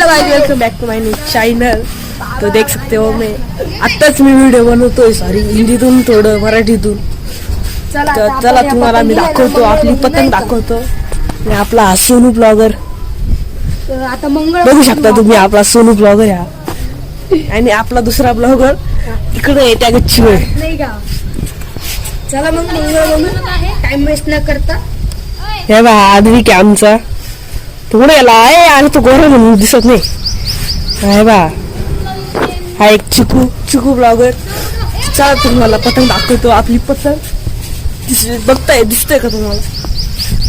Guys, welcome back to my channel. तो देख सकते हो मैं आत्ताच मी व्हिडिओ बनवतोय, सॉरी हिंदीतून थोडं मराठीतून. तर चला तुम्हाला मी दाखवतो, आपली पतंग दाखवतो. आणि आपला हा सोनू ब्लॉगर आता मंगळ बघू शकता तुम्ही, आपला सोनू ब्लॉगर हा. आणि आपला दुसरा ब्लॉगर इकडे आहे त्या गच्चीवर. नाही का. चला मग मंगळ बनवू, टाइम वेस्ट न करता. हे बा आदविक आहे आमचा. तो कुठे गेला आहे आणि तो गोरा म्हणून दिसत नाही. हे बा हा एक चिकू ब्लॉगर. चला तुम्हाला पतंग दाखवतो, आपली पतंग बघताय, दिसतंय का तुम्हाला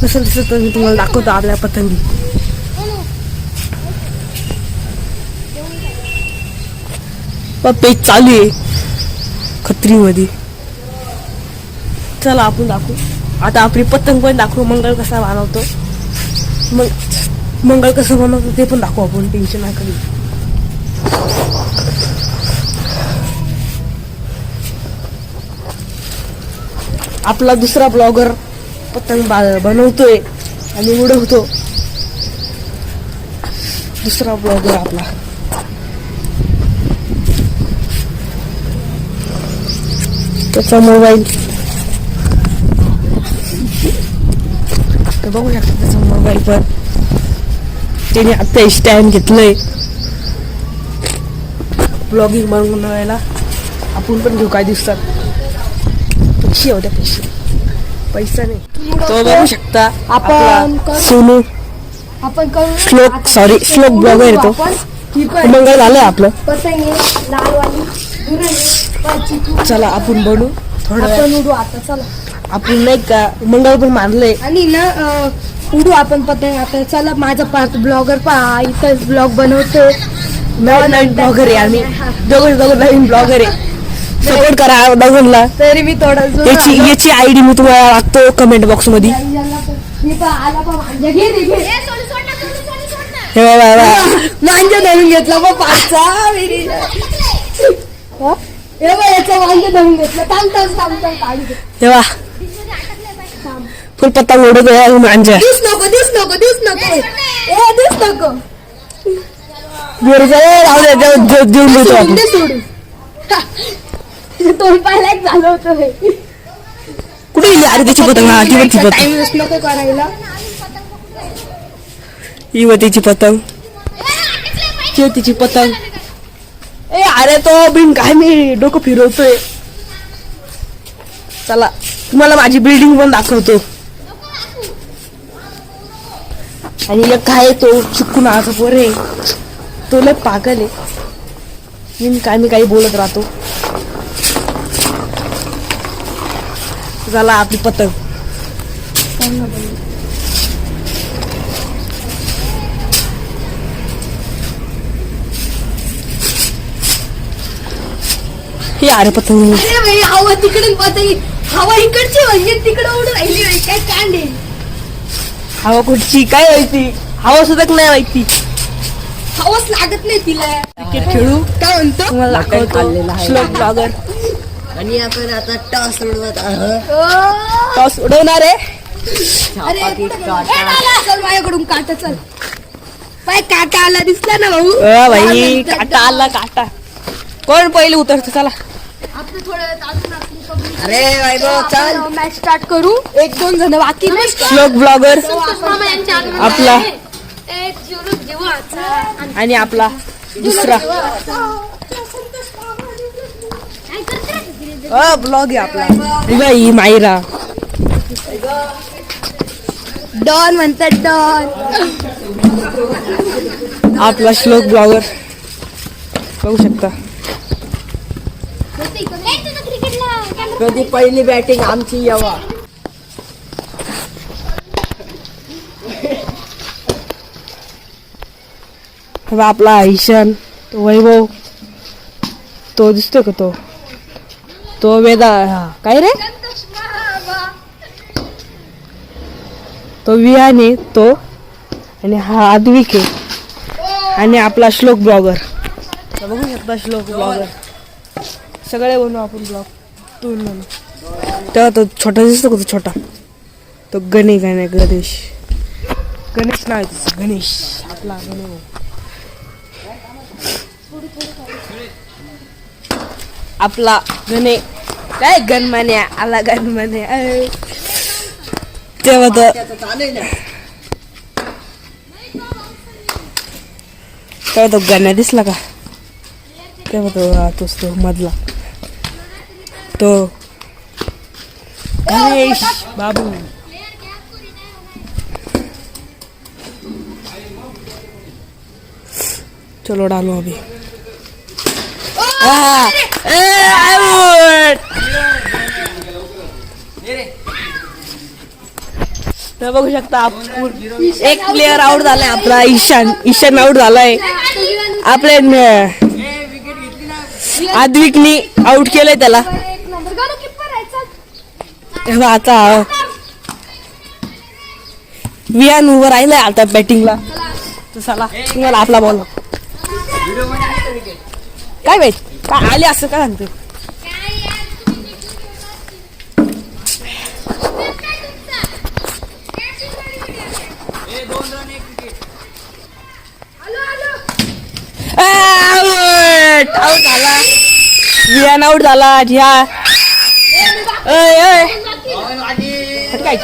कसं दिसत, मी तुम्हाला दाखवतो आपल्या पतंगी. पेज चालू आहे खत्री मध्ये. चला आपण दाखवू आता आपली पतंग पण दाखवू, मंगळ कसा बनवतो, मंगळ कसं बनवतो ते पण दाखवू आपण, टेन्शन नाही कधी. आपला दुसरा ब्लॉगर पतंग बनवतोय आणि उडवतो. दुसरा ब्लॉगर आपला त्याचा मोबाईल तर बघू शकता, त्याचा मोबाईल पण त्याने आता स्टँड घेतलंय ब्लॉगिंग बनवायला. आपण पण घेऊ, काय दिसतात पैसे होत्या, पैसा नाही. तो बघू शकता आपण सोनू आपण करू श्लोक ब्लॉगर आहे तो. मंगळ झालंय आपलं. पतंग आहे लालवाली, दुरण. चला आपण बनवू थोडं. आपण उडू आता, चला. आपण नाही का मंगळ पण मारलंय आणि ना उडू आपण पतंग आता. चला माझा पार्ट ब्लॉगर पहा, इथं ब्लॉग बनवतो. नवीन ब्लॉगर आहे आम्ही, दोघं नवीन ब्लॉगर आहे. सपोर्ट करा दोघांना. तरी मी थोडं याची आयडी मी तुम्हाला लागतो कमेंट बॉक्स मध्ये. हे मांजा नवीन घेतला बा पाचचा. याचा मांजा नवीन घेतला. तेव्हा फुल पतंग उडत आहे मांजा. दिस नको देऊन देतो आपण. तोंड पाहिला झालं होतं. कुठे गेली अरे त्याची पतंग? हा ती पतंग, टाइम वेस्ट नको करायला. ही तिची पतंग, तिची पतंग. ए अरे तो बिन काय मी डोकं फिरवतोय. चला तुम्हाला माझी बिल्डिंग पण दाखवतो. आणि एक काय तो चिक्कू नावाचा पोर आहे, तो लय पागल आहे. मी काही बोलत राहतो. झाला आपली पतंग. हे अरे पतंग, हवा तिकडे पतंग, हवा इकडची म्हणजे तिकडे उडून राहिली. काय कांडे हवा कुठची काय माहिती, हवा सुद्धा नाही माहिती. हवाच लागत नाही तिला. क्रिकेट खेळू काय म्हणतो तुम्हाला दाखवतो श्लोक ब्लॉगर. आणि आपण आता टॉस उडवत आहोत. टॉस उडवणार आहे. चल माझ्याकडून काटा. चल पाय काटा आला, दिसला ना भाऊ. भाई काटा आला, काटा. कोण पहिले उतरतो? चला आपलं थोडं अरे वैभव चल, मॅच स्टार्ट करू. 1-2 जण बाकी नाही. श्लोक ब्लॉगर आपला आणि आपला दुसरा ब्लॉग आहे आपला बाई मायरा. डॉन म्हणतात डॉन. आपला श्लोक ब्लॉगर बघू शकता. कधी पहिली बॅटिंग आमची यावा. आपला ईशान, तो वैभव, तो दिसतो का तो वेदा. हा काय रे, तो विहाने तो. आणि हा आद्विक आहे. आणि आपला श्लोक ब्लॉगर बघू शकता. श्लोक ब्लॉगर सगळे बनवू आपण ब्लॉग. तेव्हा तो छोटा दिसतो का, तो छोटा तो गणेश नाव आहे त्याचं, गणेश आपला गणेश. आपला गणे काय गणमान्या आला गणमान्या तेव्हा तर चालू आहे ना. तेव्हा तो गण्या दिसला का तेव्हा तो तोच तो मधला तो गणेश बाबू चलो डालो अभी तर बघू शकता आपण एक प्लेअर आउट झालाय आपला ईशान आउट झालाय आपले आद्विकनी आउट केलंय त्याला तेव्हा आता विहान उभं राहिलंय आता बॅटिंगला तर चला तुम्हाला आपला बॉल काय माहित काय आले असं काय सांगतो आउट झाला विहान आउट झाला झ्या काय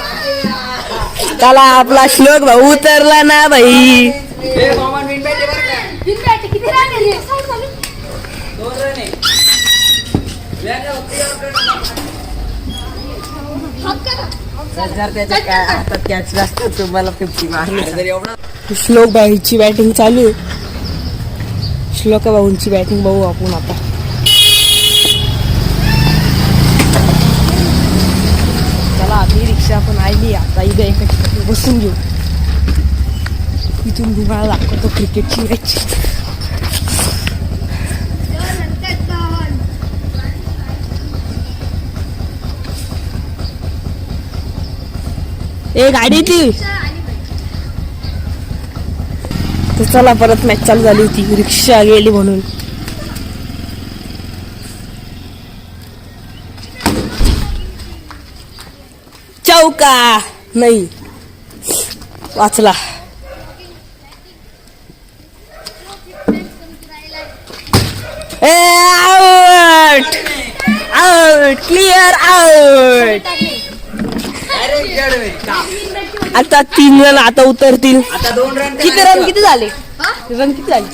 त्याला आपला श्लोक भाऊ उतरला ना भाई तुम्हाला 50 मारले श्लोक भाईची बॅटिंग चालू आहे श्लोक भाऊंची बॅटिंग बघू आपण आता चला आपली रिक्षा पण आली आता इथे एका ठिकाणी बसून घेऊ इथून तुम्हाला दाखवतो क्रिकेटची मॅच ए गाडी ती तर चला परत मॅच चालू झाली होती रिक्षा गेली म्हणून चौका नाही वाचला आउट आउट क्लिअर आउट आता 3 रन आता उतरतील आता 2 रन किती रन किती झाले रन किती झाले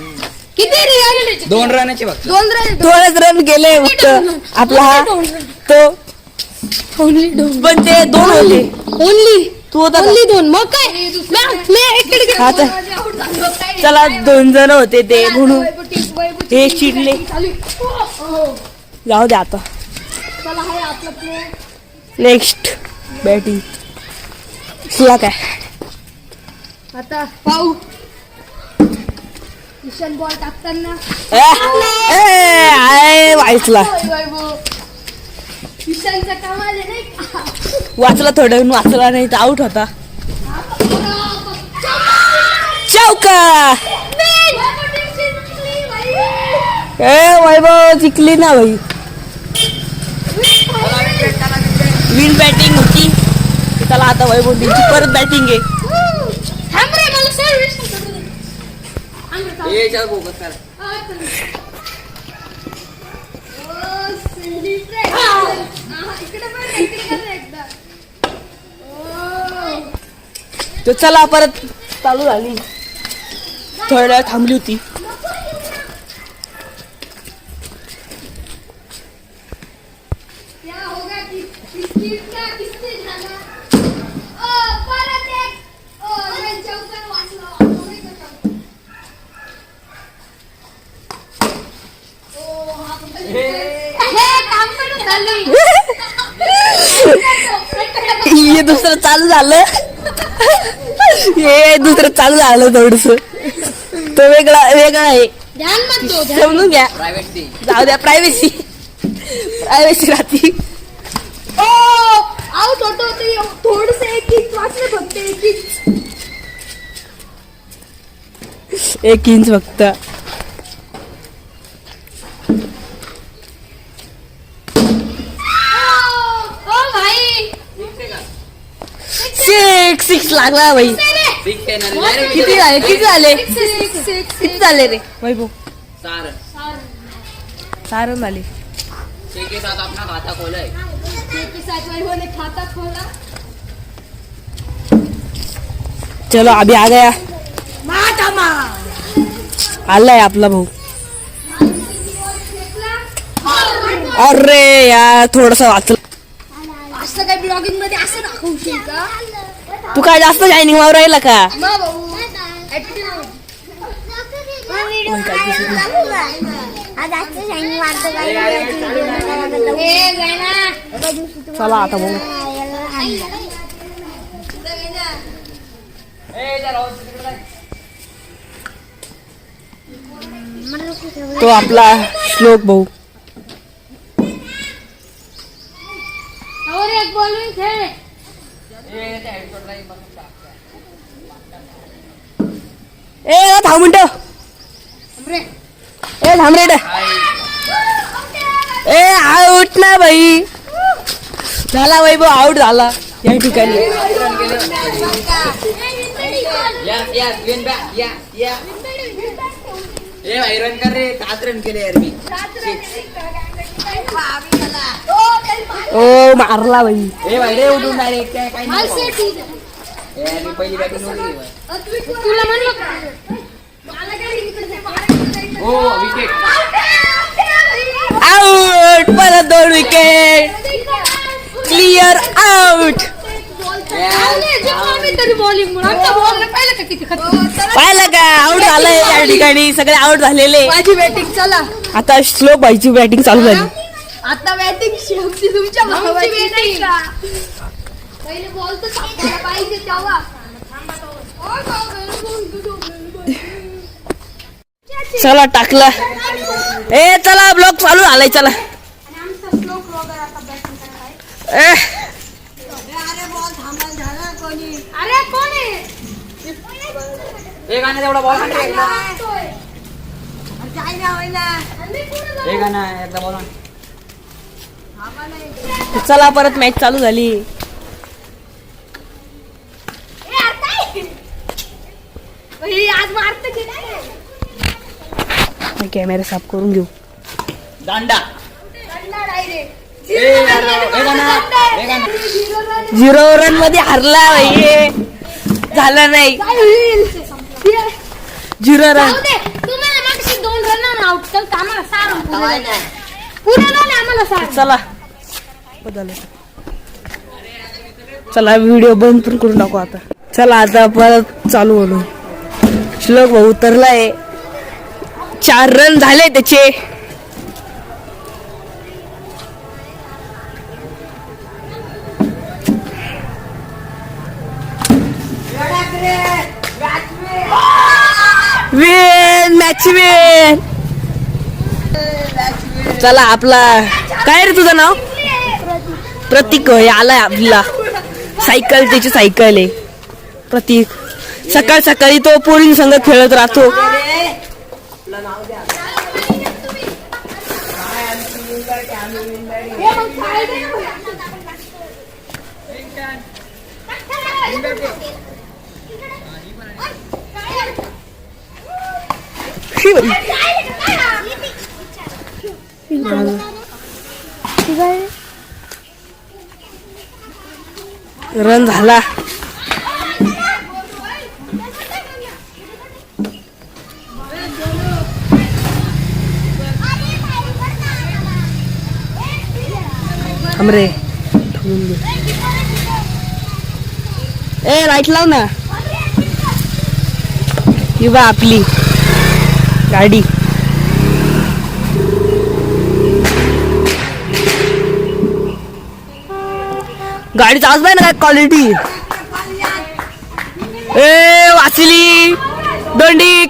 किती 2 रनाचे फक्त 2 रन थोडेच रन गेले फक्त आपला हा तो पण ते 2 होते ओनली तू होता का? ओनली 2 मग काय मी इकडे हा तर चला 2 जण होते ते म्हणून हे चिडले जाऊ दे आता चला आहे आपला प्ले नेक्स्ट बॅटिंग तुला काय आता पाहू ईशान बॉल टाकताना वाचला ईशानचा कमाल आहे नाही का? वाचला थोडं वाचला नाही तर आउट होता चौका वैभव जिंकली ना भाई विन बॅटिंग होती त्याला आता वैभव त्यांची परत बॅटिंग आहे थांब रे मला सर्व्हिस ये चल बोगस कर तो चला परत चालू झाली थोड्या वेळ थांबली होती हे दुसरं चालू झालं हे दुसरं चालू झालं थोडस तो वेगळा वेगळा आहे समजून घ्या जाऊ द्या प्रायव्हेसी राहती आउट होतो थोडस एक इंच वाचले फक्त 1 इंच फक्त सिक्स लागला भाई किती झाले रे वैभव सारण झाली. के साथ अपना खाता खोला है. के साथ भाई ने खाता खोला. चलो अभी आ गया. आलाय आपला भाऊ. अरे यार थोडस वाचलं. असं काय ब्लॉगिंग मध्ये असं दाखवशील का? तू काय जास्त शायनिंग मारू राहिला का? मा भाऊ ऍटिट्यूड. चला आता भाऊ. तो आपला श्लोक भाऊ. और एक बॉलिंग खेळ. ए थांब मिनिट. ए थांब रे. ए आउट ना भाई. झाला भाई भाऊ आउट झाला या ठिकाणी. रन कर रे. 7 रन केले यार मी. ओ मारला भाई. भाई रे उठून डायरेक्ट काय नाही. यार मी पहिली बॅटिंग होती. तुला म्हणलं का? हो विकेट. आउट. परत 2 विकेट. Clear out. पाहिलं का आउट झालंय या ठिकाणी. सगळे आउट झालेले. माझी बॅटिंग चला. आता श्लोक भाईची बॅटिंग चालू झाली. आता बॅटिंग शेवटी तुमच्या भावाची नाही का? पहिले बॉल तर सापडायला पाहिजे तेव्हा. चला टाकला. ए चला ब्लॉक चालू झालाय. चला ए अरे कोण आहे? एक गाणं तेवढा बॉल एकदा. एक गाणं एकदा बॉल. चला परत मॅच चालू झाली. आज मारत की नाही? कॅमेरा साफ करून घेऊ. दांडा. डायरेक्ट 0 रन मध्ये हरला भाई. झालं नाही. 0 रन. तुम्हाला मागची 2 रन आउट तर आम्हाला 6 रन पुढे नाही आम्हाला 6. चला बदल. चला व्हिडिओ बंद पण करून टाकू आता. चला आता परत चालू होलो. श्लोक भाऊ उतरलाय. 4 रन झाले त्याचे. Win match win. चला आपला काय रे तुझं नाव? प्रतीक होय. आलाय आपला. सायकल त्याची सायकल आहे प्रतीक. सकाळ सकाळी तो पोरीं संग खेळत राहतो. रन झाला. हमरे ए लाईट लाव ना. ही बा आपली गाडी. गाडीचा आवाज नाही ना काय क्वालिटी. ए वाचली दोंडी.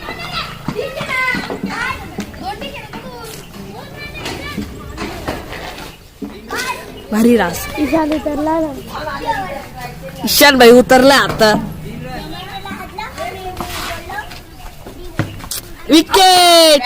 भारी रास. ईशान भाई उतरला आता. विकेट.